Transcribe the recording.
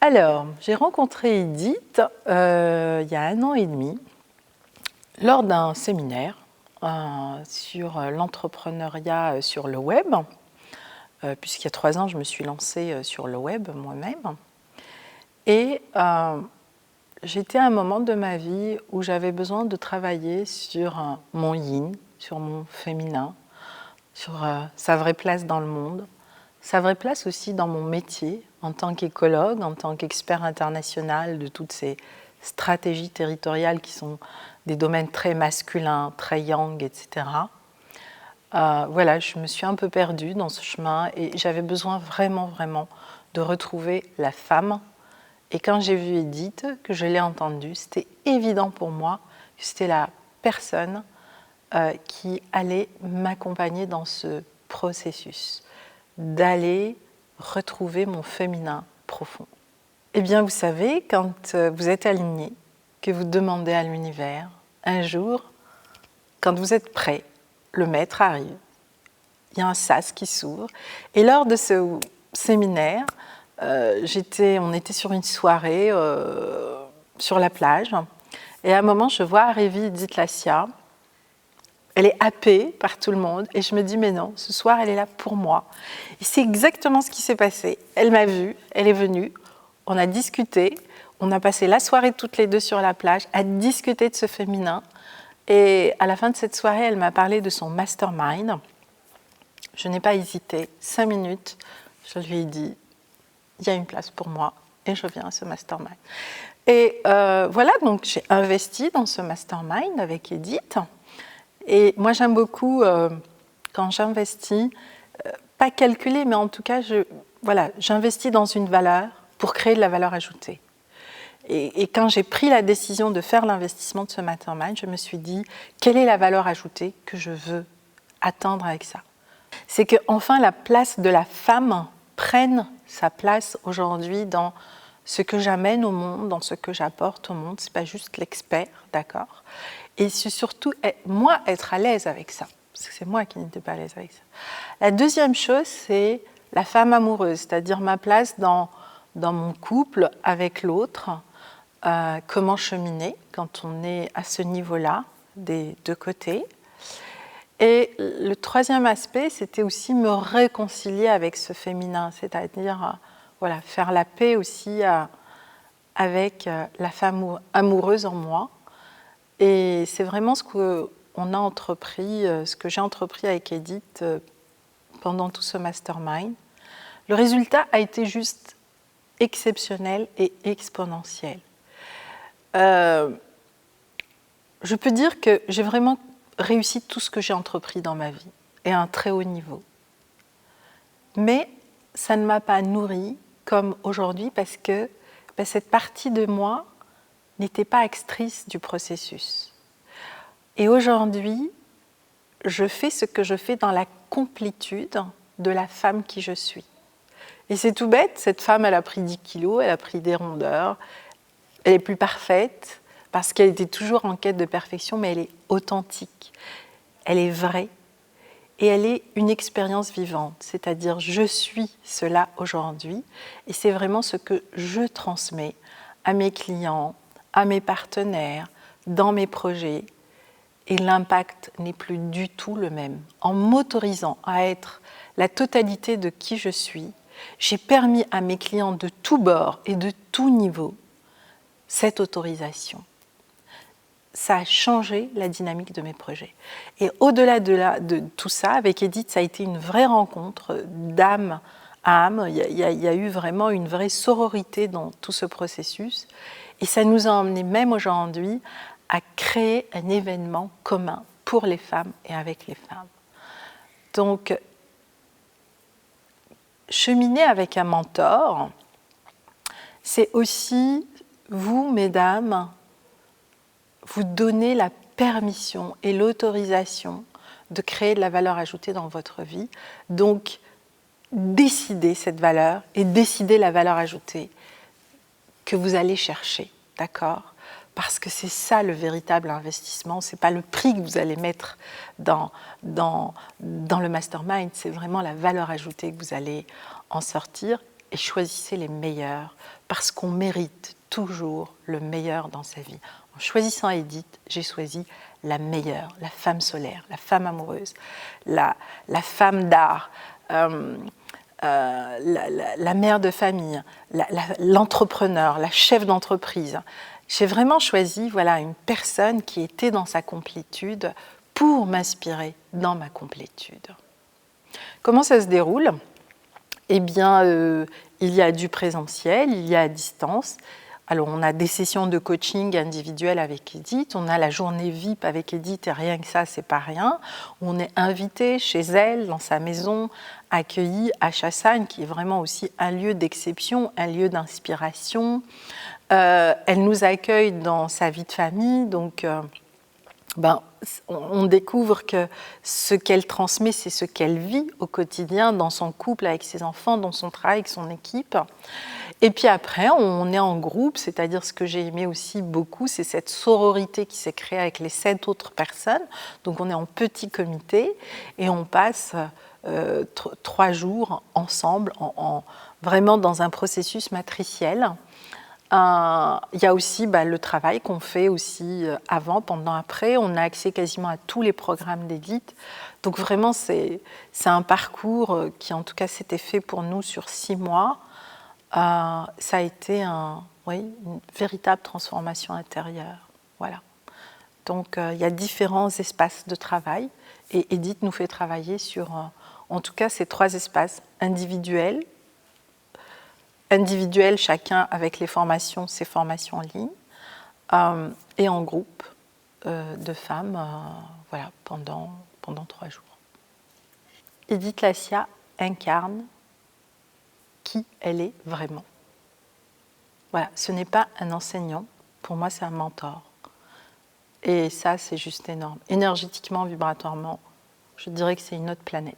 Alors, j'ai rencontré Edith il y a 1 an et demi lors d'un séminaire sur l'entrepreneuriat sur le web, puisqu'il y a 3 ans, je me suis lancée sur le web moi-même. Et j'étais à un moment de ma vie où j'avais besoin de travailler sur mon yin, sur mon féminin, sur sa vraie place dans le monde, sa vraie place aussi dans mon métier en tant qu'écologue, en tant qu'expert international de toutes ces stratégies territoriales qui sont des domaines très masculins, très yang, etc. Voilà, je me suis un peu perdue dans ce chemin et j'avais besoin vraiment de retrouver la femme. Et quand j'ai vu Edith, que je l'ai entendue, c'était évident pour moi que c'était la personne qui allait m'accompagner dans ce processus, d'aller retrouver mon féminin profond. Eh bien, vous savez, quand vous êtes aligné, que vous demandez à l'univers, un jour, quand vous êtes prêt, le maître arrive. Il y a un sas qui s'ouvre. Et lors de ce séminaire, on était sur une soirée sur la plage. Et à un moment, je vois arriver Edith Lassia. Elle est happée par tout le monde. Et je me dis, mais non, ce soir, elle est là pour moi. Et c'est exactement ce qui s'est passé. Elle m'a vue, elle est venue. On a discuté. On a passé la soirée toutes les deux sur la plage à discuter de ce féminin. Et à la fin de cette soirée, elle m'a parlé de son mastermind. Je n'ai pas hésité. 5 minutes, je lui ai dit, il y a une place pour moi et je viens à ce mastermind. Et voilà, donc j'ai investi dans ce mastermind avec Edith. Et moi, j'aime beaucoup, quand j'investis, pas calculer, mais en tout cas, j'investis dans une valeur pour créer de la valeur ajoutée. Et quand j'ai pris la décision de faire l'investissement de ce mastermind, je me suis dit, quelle est la valeur ajoutée que je veux atteindre avec ça ? C'est qu'enfin, la place de la femme prenne sa place aujourd'hui dans ce que j'amène au monde, dans ce que j'apporte au monde. Ce n'est pas juste l'expert, d'accord ? Et c'est surtout, moi, être à l'aise avec ça. Parce que c'est moi qui n'étais pas à l'aise avec ça. La deuxième chose, c'est la femme amoureuse, c'est-à-dire ma place dans mon couple avec l'autre. Comment cheminer quand on est à ce niveau-là, des deux côtés. Et le troisième aspect, c'était aussi me réconcilier avec ce féminin, c'est-à-dire faire la paix aussi avec la femme amoureuse en moi. Et c'est vraiment ce que j'ai entrepris avec Edith pendant tout ce mastermind. Le résultat a été juste exceptionnel et exponentiel. Je peux dire que j'ai vraiment réussi tout ce que j'ai entrepris dans ma vie, et à un très haut niveau. Mais ça ne m'a pas nourrie comme aujourd'hui parce que cette partie de moi n'était pas actrice du processus. Et aujourd'hui, je fais ce que je fais dans la complétude de la femme qui je suis. Et c'est tout bête, cette femme, elle a pris 10 kilos, elle a pris des rondeurs, elle est plus parfaite, parce qu'elle était toujours en quête de perfection, mais elle est authentique, elle est vraie, et elle est une expérience vivante, c'est-à-dire je suis cela aujourd'hui, et c'est vraiment ce que je transmets à mes clients, à mes partenaires, dans mes projets, et l'impact n'est plus du tout le même. En m'autorisant à être la totalité de qui je suis, j'ai permis à mes clients de tous bords et de tout niveau cette autorisation. Ça a changé la dynamique de mes projets. Et au-delà de tout ça, avec Edith, ça a été une vraie rencontre d'âme à âme. Il y a eu vraiment une vraie sororité dans tout ce processus. Et ça nous a emmenés, même aujourd'hui, à créer un événement commun pour les femmes et avec les femmes. Donc, cheminer avec un mentor, c'est aussi, vous, mesdames, vous donner la permission et l'autorisation de créer de la valeur ajoutée dans votre vie. Donc, décidez cette valeur et décidez la valeur ajoutée que vous allez chercher, d'accord ? Parce que c'est ça le véritable investissement, ce n'est pas le prix que vous allez mettre dans le mastermind, c'est vraiment la valeur ajoutée que vous allez en sortir. et choisissez les meilleurs, parce qu'on mérite toujours le meilleur dans sa vie. En choisissant Edith, j'ai choisi la meilleure, la femme solaire, la femme amoureuse, la femme d'art, la mère de famille, l'entrepreneur, la chef d'entreprise. J'ai vraiment choisi une personne qui était dans sa complétude pour m'inspirer dans ma complétude. Comment ça se déroule ? Eh bien, il y a du présentiel, il y a à distance. Alors, on a des sessions de coaching individuelles avec Edith, on a la journée VIP avec Edith, et rien que ça, c'est pas rien. On est invité chez elle, dans sa maison, accueilli à Chassagne, qui est vraiment aussi un lieu d'exception, un lieu d'inspiration. Elle nous accueille dans sa vie de famille, donc on découvre que ce qu'elle transmet, c'est ce qu'elle vit au quotidien, dans son couple, avec ses enfants, dans son travail, avec son équipe. Et puis après, on est en groupe, c'est-à-dire ce que j'ai aimé aussi beaucoup, c'est cette sororité qui s'est créée avec les 7 autres personnes. Donc on est en petit comité et on passe 3 jours ensemble, vraiment dans un processus matriciel. Il y a aussi le travail qu'on fait aussi avant, pendant, après. On a accès quasiment à tous les programmes d'Edith. Donc vraiment, c'est un parcours qui, en tout cas, s'était fait pour nous sur 6 mois. Ça a été une véritable transformation intérieure. Voilà. Donc, il y a différents espaces de travail. Et Edith nous fait travailler sur, en tout cas, ces 3 espaces individuels, chacun avec ses formations en ligne, et en groupe de femmes pendant 3 jours. Edith Lassia incarne qui elle est vraiment. Voilà, ce n'est pas un enseignant, pour moi c'est un mentor. Et ça, c'est juste énorme. Énergétiquement, vibratoirement, je dirais que c'est une autre planète.